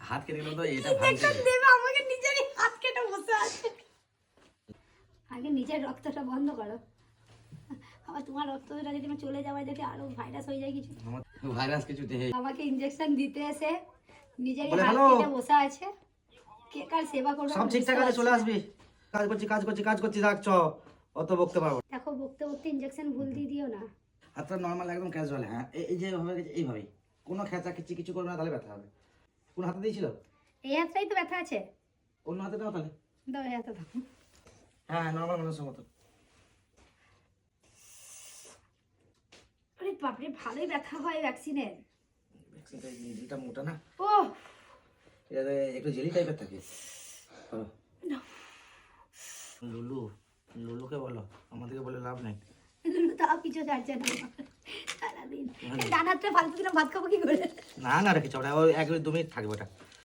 হাত কেটে গেল তো এটা ইনজেকশন দেবে আমাকে, নিজেরই হাত কেটে বসে আছে। আগে নিজের রক্তটা বন্ধ করো, আবার তোমার রক্তটা যদি আমি চলে যাওয়ায় দেখি আরো ভাইরাস হয়ে যায় কিছু। ভাইরাস কিছু নেই। আমাকে ইনজেকশন দিতে এসে নিজেরই বলে, হাত হ্যালো। কেটে বসে আছে। কে কার সেবা করবে সব আমি ঠিকঠাক বুঝতে আছে, চলে পারছি না। আসবি। কাজ করছি থাক চ। অত বকতে পারবো না। দেখো বকতে বকতে ইনজেকশন ভুল দিয়ে দিও না। হাতটা নর্মাল একদম ক্যাজুয়াল। হ্যাঁ এই যে ভাবে এইভাবেই, কোনো খেঁচা খিচি কিছু করবে না, তাহলে ব্যথা হবে। কোন হাতে দিয়েছিল? এই হাতটাই তো ব্যথা আছে। অন্য হাতে দাও তাহলে। দাও এই হাতে দাও। হ্যাঁ নর্মাল মানুষের মতো। আরে বাপরে, ভালোই ব্যথা হয় ভ্যাকসিনের। ভ্যাকসিনটা নিডলটা মোটা না, ও এটা একটু জেলি টাইপের থাকে। করো। লুলু, লুলুকে বলো, আমাদেরকে বলে লাভ নাই। লুলু তাও কিছু ছাড়ছে না সারাদিন। ডানারটা ফালতু দিলাম, ভাত খাবো কি করে? না না রেখেছি ওটা, এক 2 মিনিট থাকবে ওটা।